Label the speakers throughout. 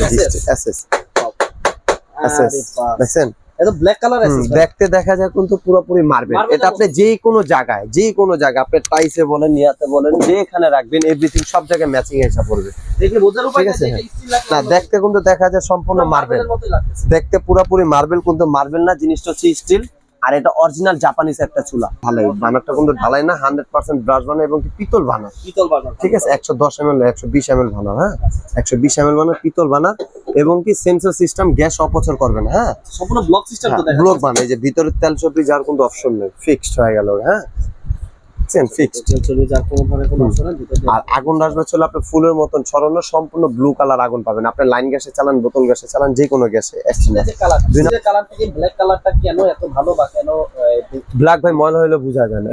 Speaker 1: SS SS দেখছেন
Speaker 2: এটা black colour আছে
Speaker 1: দেখতে দেখা যায় কিন্তু পুরোপুরি মার্বেল এটা আপনি যে কোনো জায়গায় আপনি টাইসে বলেন নিয়াতে বলেন যেখানে রাখবেন এভরিথিং সব জায়গায় ম্যাচিং এসে পড়বে
Speaker 2: দেখলে বোঝার উপায় আছে
Speaker 1: এটা স্টিল না দেখতে কিন্তু দেখা যায় সম্পূর্ণ মার্বেল দেখতে পুরোপুরি মার্বেল কিন্তু মার্বেল না জিনিসটা হচ্ছে স্টিল আর এটা অরিজিনাল জাপানিজ একটা চুলা ঢালাই বানারটা কিন্তু ঢালাই না 100% ব্রাশ বানানো এবং পিতল বানানো ঠিক আছে 110 ml 120 ml বানানো হ্যাঁ 120 ml বানানো পিতল বানানো এবং কি সেন্সর সিস্টেম গ্যাস অপচয় করবে না হ্যাঁ
Speaker 2: সম্পূর্ণ ব্লক সিস্টেম তো দেখা
Speaker 1: ব্লক বানায় যে ভিতরে তেল চপি যার কোনো অপশন নেই ফিক্সড হয়ে গেল হ্যাঁ সেম ফিক্সড
Speaker 2: চলে যার কোনো ধরনের কোনো অপশন নেই
Speaker 1: আর আগুন আসবে চলে আপনি ফুলের মতন ছড়ানো সম্পূর্ণ ব্লু কালার আগুন পাবেন আপনি লাইন গ্যাসে চালান বোতল গ্যাসে চালান যে কোনো গ্যাসে
Speaker 2: যে কালার দুই কালার থেকে ব্ল্যাক কালারটা কেন এত ভালো বা কেন
Speaker 1: ব্ল্যাক ভাই ময়লা হইলে বোঝা যায় না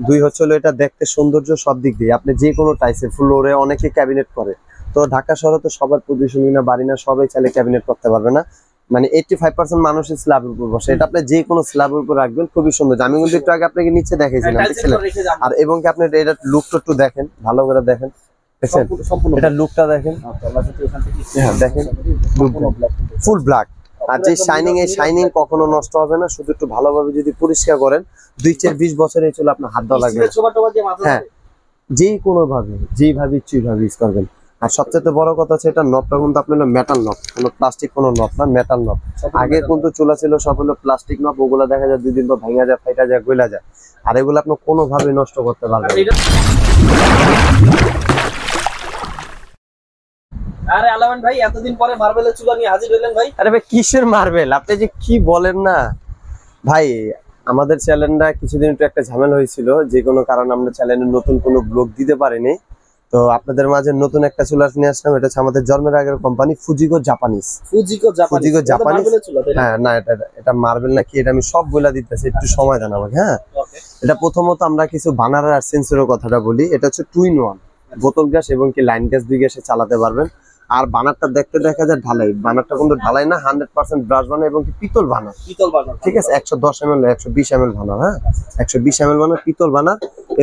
Speaker 1: দুই হচ্ছে এটা দেখতে সৌন্দর্য সব দিক দিয়ে আপনি যে কোনো টাইসে ফ্লোরে অনেকে ক্যাবিনেট করে তো ঢাকা শহরে তো সবার পজিশনই না বাড়ি না সবাই চাইলে ক্যাবিনেট করতে পারবে না মানে 85% মানুষের স্ল্যাবের উপর বসে এটা আপনি যে কোনো স্ল্যাবের উপর রাখবেন খুবই সুন্দর আমি কিন্তু একটু আগে আপনাকে নিচে দেখাইছিলাম দেখছিলেন আর এবং কি আপনি এটা লুকটা একটু দেখেন ভালো করে দেখেন দেখেন এটা লুকটা দেখেন হ্যাঁ দেখেন ফুল ব্ল্যাক আর যে শাইনিং এই শাইনিং কখনো নষ্ট হবে না শুধু একটু ভালোভাবে যদি পরিষ্কার করেন 2-20 বছরে চলে আপনার হাত দেওয়া লাগবে হ্যাঁ যে কোনো ভাবে যেভাবে ইচ্ছে ভাবে ইউজ করবেন আর সবচেয়ে বড় কথা হচ্ছে এটা নবটা কিন্তু আপনার মেটাল নব কোনো প্লাস্টিক কোনো নব না মেটাল নব আগে কিন্তু চুলা ছিল সব হলো প্লাস্টিক নব ওগুলো দেখা যায় 2 দিন পর ভাঙা যায় ফাইটা যায় গলা যায় আর এগুলো আপনি কোনোভাবে নষ্ট করতে পারবেন
Speaker 2: আরে আলামান ভাই এতদিন পরে মার্বেলের চুলা নিয়ে হাজির হলেন ভাই
Speaker 1: আরে ভাই কিসের মার্বেল আপনি যে কি বলেন না ভাই আমাদের চ্যানেলটা কিছুদিন একটু একটা ঝামেলা হয়েছিল যে কোনো কারণে আমরা চ্যানেলে নতুন কোনো ব্লগ দিতে পারিনি তো আপনাদের মাঝে নতুন একটা চুলা নিয়ে আসলাম এটা হচ্ছে আমাদের জন্মের আগের কোম্পানি ফুজিকো জাপানিজ হ্যাঁ না এটা মার্বেল নাকি এটা আমি সব বলে দিতেছি একটু সময় দেন আমাকে হ্যাঁ এটা প্রথমত আমরা কিছু বানার আর সেন্সরের কথাটা বলি এটা হচ্ছে 2 in 1 বোতল গ্যাস এবং কি লাইন গ্যাস 2 গ্যাসে চালাতে পারবেন আর বানারটা দেখতে দেখা যায় ঢালাই বানারটা কিন্তু ঢালাই না 100% ব্রাশ বানানো এবং কি পিতল বানানো ঠিক আছে 110 ml 120 ml বানানো হ্যাঁ 120 ml বানানো পিতল বানানো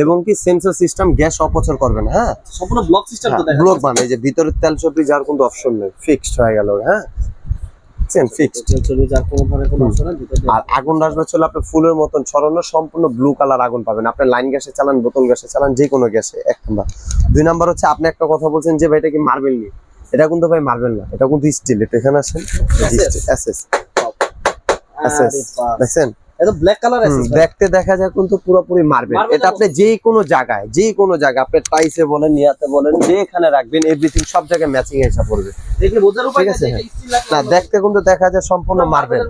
Speaker 1: এবং কি সেন্সর সিস্টেম গ্যাস অপচয় করবে না হ্যাঁ
Speaker 2: সম্পূর্ণ ব্লক সিস্টেম তো দেখা
Speaker 1: ব্লক বানায় যে ভিতরে তেল চপি যার কোনো অপশন নেই ফিক্সড হয়ে গেল হ্যাঁ সেম ফিক্সড
Speaker 2: চলে যার কোনো ধরনের কোনো অপশন নেই
Speaker 1: আর আগুন আসবে চলে আপনি ফুলের মতন ছড়ানো সম্পূর্ণ ব্লু কালার আগুন পাবেন আপনি লাইন গ্যাসে চালান বোতল গ্যাসে চালান যে কোনো গ্যাসে এক নাম্বার 2 নাম্বার হচ্ছে আপনি একটা কথা বলছেন যে ভাই এটা কি মার্বেল নি এটা কিন্তু ভাই মার্বেল না এটা কিন্তু স্টিল এটা এখানে আসেন এসএস এসএস দেখেন
Speaker 2: এটা ব্ল্যাক কালার আছে
Speaker 1: দেখতে দেখা যায় কিন্তু পুরোপুরি মার্বেল এটা আপনি যে কোনো জায়গায় আপনি টাইসে বলেন নিয়াতে বলেন যেখানে রাখবেন এভরিথিং সব জায়গায় ম্যাচিং এসে পড়বে
Speaker 2: দেখলে বোঝার উপায় আছে
Speaker 1: এটা স্টিল না দেখতে কিন্তু দেখা যায় সম্পূর্ণ মার্বেল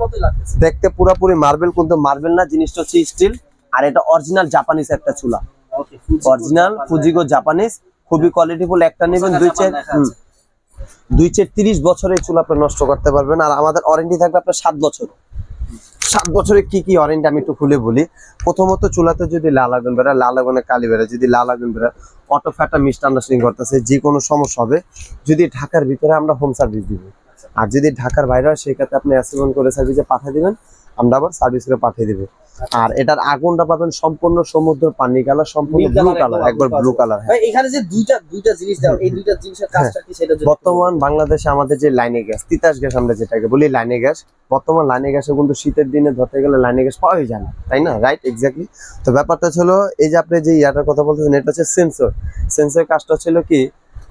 Speaker 1: দেখতে পুরোপুরি মার্বেল কিন্তু মার্বেল না জিনিসটা হচ্ছে স্টিল আর এটা অরিজিনাল জাপানিজ একটা চুলা অরিজিনাল ফুজিকো জাপানিজ খুবই কোয়ালিটিফুল একটা নেবেন 2-30 বছরের চুলা আপনি নষ্ট করতে পারবেন আর আমাদের ওয়ারেন্টি থাকবে আপনার 7 বছর 7 বছরে কি কি ওয়ারেন্টি আমি একটু খুলে বলি প্রথমত চুলাতে যদি লাল আগুন বেরা লাল আগুনে কালি বেরা যদি লাল আগুন বেরা অটো ফ্যাটা মিসআন্ডারস্ট্যান্ডিং করতেছে যে কোনো সমস্যা হবে যদি ঢাকার ভিতরে আমরা হোম সার্ভিস দিব আর যদি ঢাকার বাইরে হয় সেই ক্ষেত্রে আপনি অ্যাসেম্বল করে সার্ভিসে পাঠিয়ে দিবেন আমরা আবার সার্ভিস করে পাঠিয়ে দিব আর এটার আগুনটা পাবেন সম্পূর্ণ সমুদ্র পানি কালার সম্পূর্ণ ব্লু কালার একবার ব্লু কালার
Speaker 2: ভাই এখানে যে দুইটা জিনিস দাও এই দুইটা জিনিসের কাজটা কি সেটা
Speaker 1: বর্তমান বাংলাদেশে আমাদের যে লাইনে গ্যাস তিতাস গ্যাস আমরা যেটাকে বলি লাইনে গ্যাস বর্তমান লাইনে গ্যাসে কিন্তু শীতের দিনে ধরতে গেলে লাইনে গ্যাস পাওয়াই যায় না তাই না রাইট এক্স্যাক্টলি তো ব্যাপারটা হলো এই যে আপনি যে ইয়াটার কথা বলতেছেন এটা হচ্ছে সেন্সর কাজটা ছিল কি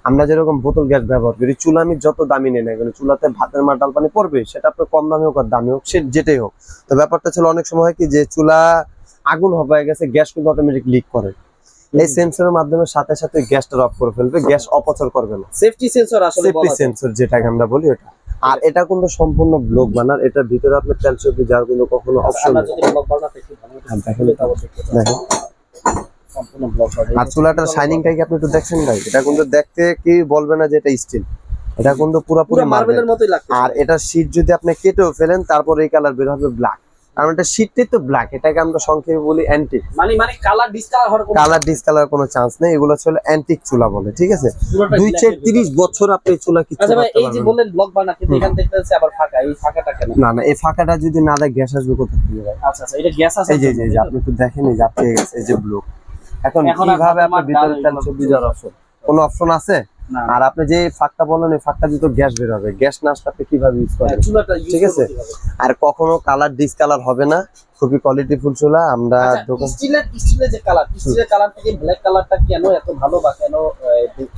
Speaker 1: আমরা যেরকম বোতল গ্যাস ব্যবহার করি চুলা আমি যত দামি নেই না কিন্তু চুলাতে ভাতের মার ডাল পানি পড়বে সেটা আপনার কম দামি হোক আর দামি হোক সে যেটাই হোক তো ব্যাপারটা ছিল অনেক সময় হয় কি যে চুলা আগুন হয়ে গেছে গ্যাস কিন্তু অটোমেটিক লিক করে এই সেন্সরের মাধ্যমে সাথে সাথে গ্যাসটা অফ করে ফেলবে গ্যাস অপচয় করবে না
Speaker 2: সেফটি সেন্সর আসলে
Speaker 1: সেফটি সেন্সর যেটাকে আমরা বলি ওটা আর এটা কিন্তু সম্পূর্ণ ব্লক বানার এটার ভিতরে আপনি তেল চপি যার কোনো কখনো অপশন নেই
Speaker 2: যদি ব্লক বানাতে একটু ভালো
Speaker 1: দেখেন সম্পূর্ণ ব্লক আর চুলাটার শাইনিংটাই কি আপনি একটু দেখছেন ভাই এটা কিন্তু দেখতে কি বলবে না যে এটা স্টিল এটা কিন্তু পুরোপুরি
Speaker 2: মার্বেলের মতোই লাগছে
Speaker 1: আর এটা শীট যদি আপনি কেটেও ফেলেন তারপর এই কালার বের হবে ব্ল্যাক কারণ এটা শীটটাই তো ব্ল্যাক এটাকে আমরা সংক্ষেপে বলি অ্যান্টিক
Speaker 2: মানে কালার
Speaker 1: ডিসকালার কোনো চান্স নেই এগুলো হচ্ছে অ্যান্টিক চুলা বলে ঠিক আছে 2-30 বছর আপনি চুলা কিছু
Speaker 2: আচ্ছা ভাই এই যে বললেন ব্লক বানা কিন্তু এখান থেকে দেখতেছে আবার ফাঁকা এই ফাঁকাটা কেন
Speaker 1: না এই ফাঁকাটা যদি না দেয় গ্যাস আসবে কোথা থেকে ভাই
Speaker 2: আচ্ছা এটা গ্যাস আছে
Speaker 1: এই যে আপনি একটু দেখেন এই যাচ্ছে এই যে ব্লক এখন কিভাবে আপনি ভিতরে তেল চব্বি যাওয়ার অপশন কোন অপশন আছে
Speaker 2: না,
Speaker 1: আর আপনি যে ফাঁকটা বললেন এই ফাঁকটা যদি গ্যাস বের হবে, গ্যাস না আসলে আপনি কিভাবে ইউজ করবেন?
Speaker 2: চুলাটা use
Speaker 1: ঠিক আছে।
Speaker 2: করতে হবে।
Speaker 1: আর কখনো কালার ডিসকালার হবে না, খুবই কোয়ালিটিফুল চুলা। আমরা
Speaker 2: আচ্ছা,
Speaker 1: দোকান
Speaker 2: স্টিলের যে কালার, স্টিলের কালার থেকে ব্ল্যাক কালারটা কেন এত ভালো বা কেন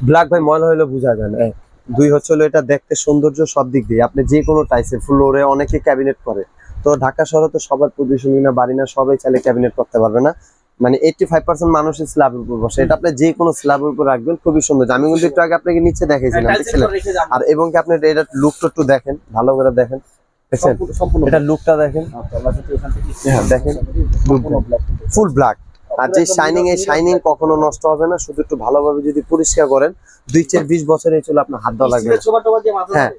Speaker 1: ব্ল্যাক ভাই ময়লা হইলে বোঝা যায় না। দুই হচ্ছে হলো এটা দেখতে সৌন্দর্য সব দিক দিয়ে, আপনি যে কোনো টাইসে ফ্লোরে অনেকে ক্যাবিনেট করে। তো ঢাকা শহরে তো সবার পজিশনই না, বাড়ি না, সবাই চাইলে ক্যাবিনেট করতে পারবে না। মানে 85% মানুষের স্ল্যাবের উপর বসে, এটা আপনি যে কোনো স্ল্যাবের উপর রাখবেন, খুবই সুন্দর। আমি কিন্তু একটু আগে আপনাকে নিচে দেখাইছিলাম, দেখছিলেন? আর এবং কি আপনি এটা লুকটা একটু দেখেন, ভালো করে দেখেন, দেখছেন এটা লুকটা দেখেন। হ্যাঁ দেখেন, ফুল ব্ল্যাক। আর যে শাইনিং, এই শাইনিং কখনো নষ্ট হবে না, শুধু একটু ভালোভাবে যদি পরিষ্কার করেন 2-4-20 বছর এই চুলা আপনার হাত দেওয়া লাগবে না। হ্যাঁ,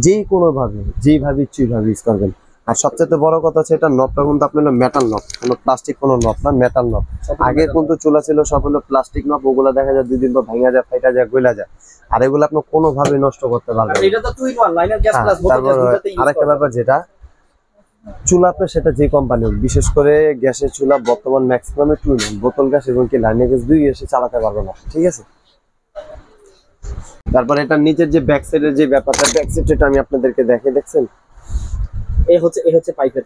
Speaker 1: যে কোনো ভাবে যেভাবে ইচ্ছে ওইভাবে ইউজ করবেন। আর সবচেয়ে বড় কথা হচ্ছে এটা নবটা কিন্তু আপনার মেটাল নব, কোনো প্লাস্টিক কোনো নব না, মেটাল নব। আগে কিন্তু চুলা ছিল সব হলো প্লাস্টিক নব, ওগুলা দেখা যায় 2 দিন পর ভাঙা যায়, ফাইটা যায়, গলা যায়। আর এগুলো আপনি কোনোভাবে নষ্ট করতে পারবেন না।
Speaker 2: এটা তো two in one, liner gas plus বোতল গ্যাস দুটাতে ইউজ
Speaker 1: আরেকটা ব্যাপার যেটা চুলাতে, সেটা যে কোম্পানি হোক, বিশেষ করে গ্যাসের চুলা বর্তমান ম্যাক্সিমামে 2 ইন, বোতল গ্যাস এবং কি লাইনার গ্যাস 2 গ্যাসে চালাতে পারবে না। ঠিক আছে। তারপর এটা নিচের যে ব্যাক সাইডের যে ব্যাপারটা, ব্যাক সাইডটা আমি আপনাদেরকে দেখাই, দেখছেন?
Speaker 2: এই হচ্ছে পাইপের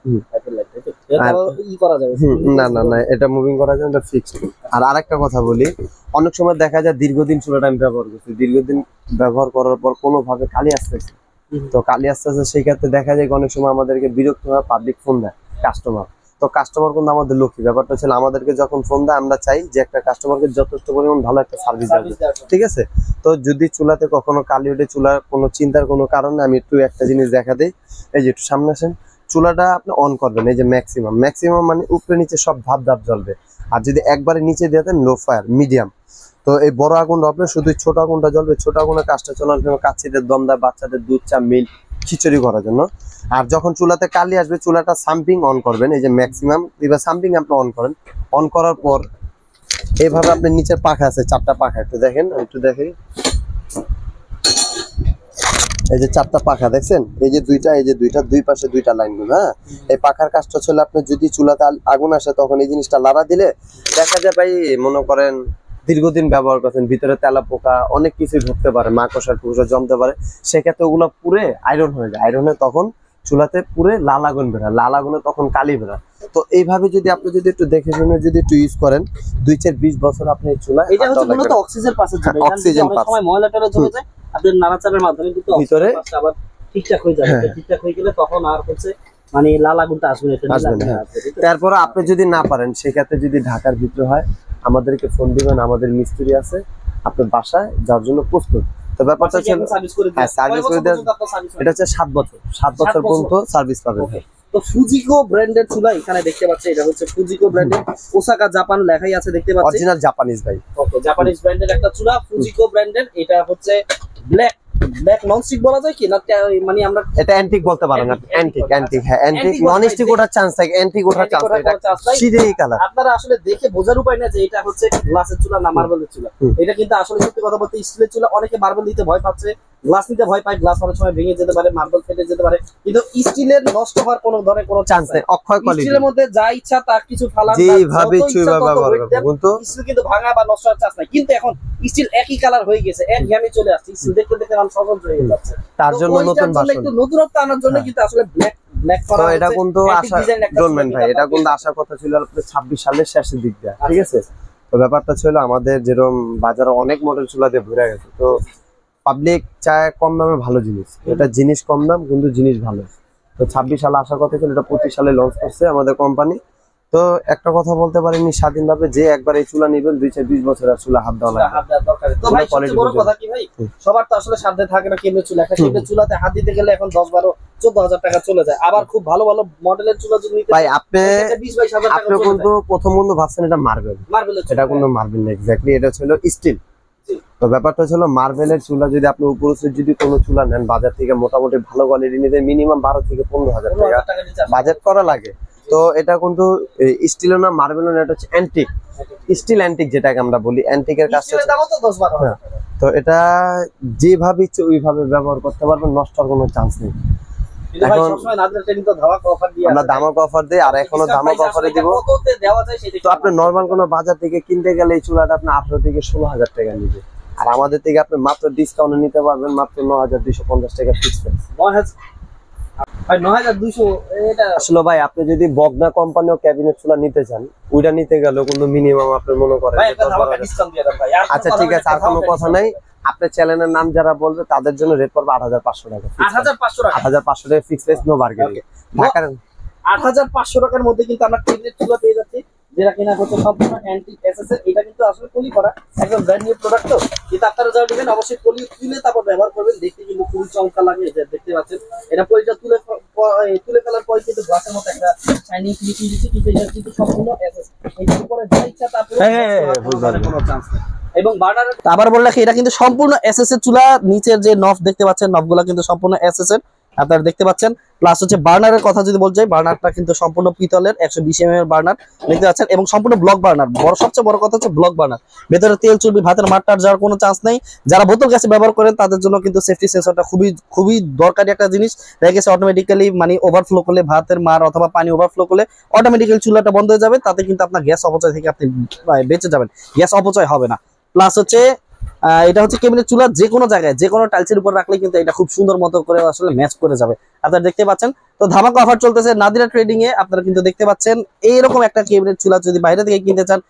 Speaker 2: লাইন, এটা ই করা যাবে।
Speaker 1: না না না, এটা মুভিং করা যায়, এটা ফিক্সড। আর আরেকটা কথা বলি, অনেক সময় দেখা যায় দীর্ঘদিন চুলাটা আমি ব্যবহার করছি, দীর্ঘদিন ব্যবহার করার পর কোনোভাবে কালি আসতেছে। তো কালি আসতেছে, সেই ক্ষেত্রে দেখা যায় অনেক সময় আমাদেরকে বিরক্ত হয়ে পাবলিক ফোন দেয় কাস্টমার। তো কাস্টমার কিন্তু আমাদের লক্ষ্মী, ব্যাপারটা ছিল আমাদেরকে যখন ফোন দেয় আমরা চাই যে একটা কাস্টমারকে যথেষ্ট পরিমাণ ভালো একটা সার্ভিস দেওয়া। ঠিক আছে। তো যদি চুলাতে কখনো কালি ওঠে, চুলার কোনো চিন্তার কোনো কারণে আমি একটু একটা জিনিস দেখা দিই। এই যে একটু সামনে আসেন, চুলাটা আপনি অন করবেন, এই যে ম্যাক্সিমাম মানে উপরে নিচে সব ভাব ধাপ জ্বলবে। আর যদি একবারে নিচে দিয়ে দেন লো ফায়ার মিডিয়াম, তো এই বড় আগুনটা হবে, শুধু ছোট আগুনটা জ্বলবে। ছোট আগুনে কাজটা চলার জন্য কাচ্চিদের দম দেয়, বাচ্চাদের দুধ চা মিল্ক খিচুড়ি করার জন্য। আর যখন চুলাতে কালি আসবে, চুলাটা সাম্পিং অন করবেন, এই যে ম্যাক্সিমাম এবার সাম্পিং আপনি অন করেন। অন করার পর এইভাবে আপনি নিচের পাখা আছে 4টা পাখা, একটু দেখেন, একটু দেখেন, এই যে 4টা পাখা দেখছেন, এই যে দুইটা, এই যে দুইটা, দুই পাশে 2টা লাইন গুলো। হ্যাঁ, এই পাখার কাজটা ছিল আপনি যদি চুলাতে আগুন আসে তখন এই জিনিসটা লাড়া দিলে দেখা যায় ভাই, মনে করেন দীর্ঘদিন ব্যবহার করছেন, ভিতরে তেলা পোকা অনেক কিছু ঢুকতে পারে, মাকড়সা টুকরা জমতে পারে, সেক্ষেত্রে ওগুলো পুরে আয়রন হয়ে যায়। আয়রনে তখন চুলাতে পুরে লাল আগুন বেরোয়, লাল আগুনে তখন কালি বেরোয়। তো এইভাবে যদি আপনি যদি একটু দেখে শুনে যদি একটু ইউজ করেন, 2-4-20 বছর আপনি এই চুলা,
Speaker 2: এটা হচ্ছে মূলত অক্সিজেন পাসের জন্য।
Speaker 1: অক্সিজেন
Speaker 2: অনেক
Speaker 1: পাস,
Speaker 2: সময় ময়লাটা জমে যায়, আপনাদের নাড়াচাড়ার মাধ্যমে কিন্তু
Speaker 1: ভিতরে
Speaker 2: অক্সিজেন আবার ঠিকঠাক হয়ে যাবে। ঠিকঠাক হয়ে গেলে তখন আর হচ্ছে মানে লাল আগুনটা আসবে না, এটা
Speaker 1: আসবে না। তারপর আপনি যদি না পারেন, সেক্ষেত্রে যদি ঢাকার ভিতরে হয় আমাদেরকে ফোন দিবেন, আমাদের মিস্ত্রি আছে আপনার বাসায় যাওয়ার জন্য প্রস্তুত। তো ব্যাপারটা ছিল
Speaker 2: সার্ভিস করে
Speaker 1: হ্যাঁ, সার্ভিস করে দেওয়া, এটা হচ্ছে 7 বছর, 7 বছর পর্যন্ত সার্ভিস পাবেন।
Speaker 2: তো ফুজিকো ব্র্যান্ডের চুলা এখানে দেখতে পাচ্ছি, এটা হচ্ছে ফুজিকো ব্র্যান্ডের, ওসাকা জাপান লেখাই আছে দেখতে পাচ্ছি,
Speaker 1: অরিজিনাল জাপানিজ ভাই।
Speaker 2: ওকে, জাপানিজ ব্র্যান্ডের একটা চুলা, ফুজিকো ব্র্যান্ডের। এটা হচ্ছে ব্ল্যাক ননস্টিক বলা যায় কি না, মানে আমরা
Speaker 1: এটা অ্যান্টিক বলতে পারেন না, অ্যান্টিক হ্যাঁ, অ্যান্টিক ননস্টিক ওঠার চান্স থাকে, অ্যান্টিক ওঠার চান্স থাকে, এটা সিধেই কালার।
Speaker 2: আপনারা আসলে দেখে বোঝার উপায় না যে এটা হচ্ছে গ্লাসের চুলা না মার্বেলের চুলা। এটা কিন্তু আসলে সত্যি কথা বলতে স্টিলের চুলা, অনেকে মার্বেল দিতে ভয় পাচ্ছে, গ্লাস নিতে ভয় পায়, গ্লাস অনেক সময় ভেঙে যেতে পারে, মার্বেল ফেটে যেতে পারে, কিন্তু স্টিলের নষ্ট হওয়ার কোনো ধরনের কোনো
Speaker 1: চান্স নেই, অক্ষয় কোয়ালিটি।
Speaker 2: স্টিলের মধ্যে যা ইচ্ছা তা কিছু ফালান,
Speaker 1: যেভাবে ইচ্ছা ব্যবহার করবেন, কিন্তু
Speaker 2: স্টিল কিন্তু ভাঙা বা নষ্ট হওয়ার চান্স নাই। কিন্তু এখন স্টিল একই কালার হয়ে গেছে, এক ঘ্যামে চলে আসছে, স্টিল দেখতে দেখতে মানুষ সহজ হয়ে যাচ্ছে।
Speaker 1: তার জন্য নতুন ভার্সন,
Speaker 2: একটু নতুনত্ব আনার জন্য কিন্তু আসলে ব্ল্যাক করা,
Speaker 1: এটা কিন্তু আশা ডোনমেন ভাই, এটা কিন্তু আসার কথা ছিল আপনাদের 26 সালের শেষের দিক দিয়ে। ঠিক আছে। তো ব্যাপারটা ছিল আমাদের যেরকম বাজারে অনেক মডেল চুলা দিয়ে ভরে গেছে, তো পাবলিক চায় কম দামে ভালো জিনিস, এটা জিনিস কম দাম কিন্তু জিনিস ভালো। তো 26 সালে আসার কথা ছিল, এটা 25 সালে লঞ্চ করছে আমাদের কোম্পানি। তো একটা কথা বলতে পারিনি স্বাধীনভাবে, যে একবার এই চুলা নিবেন 2-4-20 বছর আর চুলা হাত দেওয়া লাগবে।
Speaker 2: তো ভাই সবচেয়ে বড় কথা কি ভাই, সবার তো আসলে সাধ্যে থাকে না কেমনে চুলা, একটা কেমনে চুলাতে হাত দিতে গেলে এখন 10-12-14 হাজার টাকা চলে যায়। আবার খুব ভালো ভালো মডেলের চুলা যদি নিতে
Speaker 1: ভাই আপনি
Speaker 2: 20-22 হাজার টাকা
Speaker 1: আপনি কিন্তু প্রথম বন্ধু ভাবছেন এটা মার্বেল, এটা কিন্তু মার্বেল না, এক্স্যাক্টলি এটা ছিল স্টিল। তো ব্যাপারটা ছিল মার্বেলের চুলা যদি আপনি উপরে যদি কোনো চুলা নেন বাজার থেকে, মোটামুটি ভালো কোয়ালিটি নিতে মিনিমাম 12-15 হাজার টাকা বাজেট করা লাগে। তো এটা কিন্তু স্টিলও না মার্বেলও না, এটা হচ্ছে অ্যান্টিক, স্টিল অ্যান্টিক যেটাকে আমরা বলি, অ্যান্টিকের কাজটা। তো এটা যেভাবে ইচ্ছে ওইভাবে ব্যবহার করতে পারবেন, নষ্ট হওয়ার কোনো চান্স নেই। এখন আমরা ধামাকা অফার দিই, আর এখনো ধামাকা অফারে দিব। তো আপনি নরমাল কোনো বাজার থেকে কিনতে গেলে এই চুলাটা আপনার 18 থেকে 16 হাজার টাকা নিবে। আর আমাদের থেকে আপনি মাত্র ডিসকাউন্টে নিতে পারবেন মাত্র 9250 টাকা ফিক্স প্রাইস।
Speaker 2: 9200 এটা
Speaker 1: আসলে ভাই আপনি যদি বগনা কোম্পানিও ক্যাবিনেট চুলা নিতে চান, ওইটা নিতে গেলেও কিন্তু মিনিমাম আপনি মনে করেন
Speaker 2: ভাই
Speaker 1: যে
Speaker 2: একটা
Speaker 1: 10-12
Speaker 2: ধামাকা
Speaker 1: হাজার।
Speaker 2: ডিসকাউন্ট দিয়ে দেন ভাই।
Speaker 1: আচ্ছা ঠিক আছে, আর কোনো কথা নাই। আপনার চ্যানেলের নাম যারা বলবে তাদের জন্য রেট পড়বে 8500 টাকা।
Speaker 2: 8500 টাকা।
Speaker 1: 8500 টাকা ফিক্স প্রাইস, নো বার্গেনিং। ঢাকার
Speaker 2: 8500 টাকার মধ্যে কিন্তু আমরা ক্যাবিনেট চুলা পেয়ে যাচ্ছি, যেটা কিনা হচ্ছে সম্পূর্ণ অ্যান্টি এসএসএল। এটা কিন্তু আসলে পলি করা একদম ব্র্যান্ড নিউ প্রোডাক্ট। তো কিন্তু আপনারা যারা নেবেন অবশ্যই পলি তুলে তারপর ব্যবহার করবেন, দেখতে কিন্তু খুবই চমৎকার লাগে। এই যে দেখতে পাচ্ছেন এটা পলিটা তুলে ফেলার পর কিন্তু গ্লাসের মতো একটা শাইনিং ফিনিশিং দিচ্ছে, কিন্তু এটা কিন্তু সম্পূর্ণ এসএস। এটার উপরে যা ইচ্ছা তারপরে কোনো চান্স নেই। এবং বার্নার আবার বলে রাখি, এটা কিন্তু সম্পূর্ণ এসএস এর চুলা। নিচের যে নব দেখতে পাচ্ছেন, নবগুলা কিন্তু সম্পূর্ণ এসএস এর আপনারা দেখতে পাচ্ছেন। প্লাস হচ্ছে বার্নারের কথা যদি বলতে যাই, বার্নারটা কিন্তু সম্পূর্ণ পিতলের 120 mm এর বার্নার দেখতে পাচ্ছেন, এবং সম্পূর্ণ ব্লক বার্নার। সবচেয়ে বড় কথা হচ্ছে ব্লক বার্নার। ভেতরে তেল চর্বি ভাতের মারটার যাওয়ার কোনো চান্স নেই। যারা বোতল গ্যাসে ব্যবহার করেন তাদের জন্য কিন্তু সেফটি সেন্সরটা খুবই দরকারি একটা জিনিস। দেখা গেছে অটোমেটিক্যালি মানে ওভারফ্লো করলে, ভাতের মার অথবা পানি ওভারফ্লো করলে অটোমেটিক্যালি চুলাটা বন্ধ হয়ে যাবে। তাতে কিন্তু আপনার গ্যাস অপচয় থেকে আপনি বেঁচে যাবেন, গ্যাস অপচয় হবে না। প্লাস হচ্ছে এটা হচ্ছে ক্যাবিনেট চুলা, যে কোনো জায়গায় যে কোনো টাইলসের উপর রাখলে কিন্তু এটা খুব সুন্দর মতো করে আসলে ম্যাচ করে যাবে। আপনারা দেখতে পাচ্ছেন। তো ধামাকা অফার চলতেছে নাদিরা ট্রেডিং এ। আপনারা কিন্তু দেখতে পাচ্ছেন এইরকম একটা ক্যাবিনেট চুলা যদি বাইরে থেকে কিনতে চান,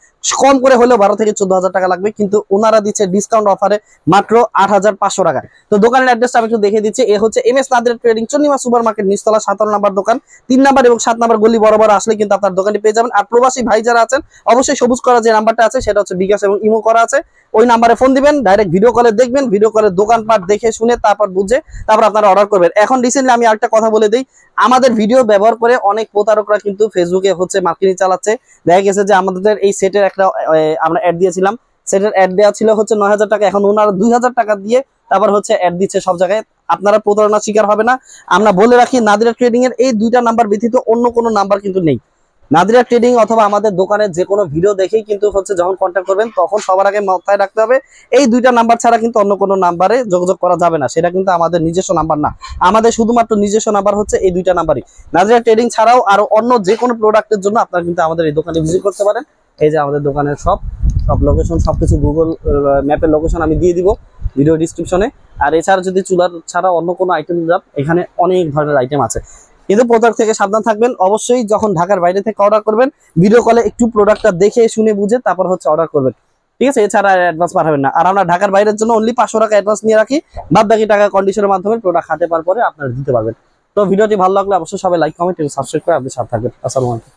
Speaker 2: কম করে হলেও 12 থেকে 14,000 টাকা লাগবে, কিন্তু ওনারা দিচ্ছে ডিসকাউন্ট অফারে মাত্র 8500 টাকা। তো দোকানের অ্যাড্রেসটা আমি একটু দেখে দিচ্ছি। এ হচ্ছে MS Nadira trading, Chandima super market, নিচতলা 57 নাম্বার দোকান। 3 নাম্বার এবং 7 নাম্বার গলি বরাবর আসলে কিন্তু আপনার দোকানে পেয়ে যাবেন। আর প্রবাসী ভাই যারা আছেন অবশ্যই সবুজ করা যে নাম্বারটা আছে সেটা হচ্ছে বিকাশ এবং ইমো করা আছে, ওই নাম্বারে ফোন দিবেন, ডাইরেক্ট ভিডিও কলে দেখবেন, ভিডিও কলে দোকানপাট দেখে শুনে তারপর বুঝে তারপর আপনারা অর্ডার করবেন। এখন রিসেন্টলি আমি আরেকটা কথা বলে দিই, আমাদের ভিডিও ব্যবহার করে অনেক প্রতারকরা কিন্তু ফেসবুকে হচ্ছে মার্কেটিং চালাচ্ছে। দেখা গেছে যে আমাদের এই সেটের একটা আমরা অ্যাড দিয়েছিলাম, সেটের অ্যাড দেওয়া ছিল হচ্ছে 9000 টাকা, এখন ওনারা 2000 টাকা দিয়ে তারপর হচ্ছে অ্যাড দিচ্ছে সব জায়গায়। আপনারা প্রতারণার শিকার হবে না। আমরা বলে রাখি নাদিরা ট্রেডিং এর এই দুইটা নাম্বার ব্যতীত অন্য কোনো নাম্বার কিন্তু নেই। নাদিরা ট্রেডিং অথবা আমাদের দোকানের যে কোনো ভিডিও দেখেই কিন্তু হচ্ছে যখন কন্ট্যাক্ট করবেন তখন সবার আগে মাথায় রাখতে হবে এই দুইটা নাম্বার ছাড়া কিন্তু অন্য কোনো নাম্বারে যোগাযোগ করা যাবে না। সেটা কিন্তু আমাদের নিজস্ব নাম্বার না, আমাদের শুধুমাত্র নিজস্ব নাম্বার হচ্ছে এই দুইটা নাম্বারই। নাদিরা ট্রেডিং ছাড়াও আরো অন্য যে কোনো প্রোডাক্টের জন্য আপনারা কিন্তু আমাদের এই দোকানে ভিজিট করতে পারেন। এই যে আমাদের দোকানের সব লোকেশন, সবকিছু গুগল ম্যাপের লোকেশন আমি দিয়ে দিব ভিডিও ডিসক্রিপশনে। আর এছাড়া যদি চুলার ছাড়া অন্য কোনো আইটেম যান, এখানে অনেক ধরনের আইটেম আছে, কিন্তু প্রোডাক্ট থেকে সাবধান থাকবেন। অবশ্যই যখন ঢাকার বাইরে থেকে অর্ডার করবেন ভিডিও কলে একটু প্রোডাক্টটা দেখে শুনে বুঝে তারপর হচ্ছে অর্ডার করবেন, ঠিক আছে? এছাড়া অ্যাডভান্স পাঠাবেন না। আর আমরা ঢাকার বাইরের জন্য অনলি 500 টাকা অ্যাডভান্স নিয়ে রাখি, বাদ বাকি টাকা কন্ডিশনের মাধ্যমে প্রোডাক্ট হাতে পাওয়ার পরে আপনারা দিতে পারবেন। তো ভিডিওটি ভালো লাগলে অবশ্যই সবাই লাইক, কমেন্ট এবং সাবস্ক্রাইব করে আপনি সাথে থাকবেন। আসসালামু আলাইকুম।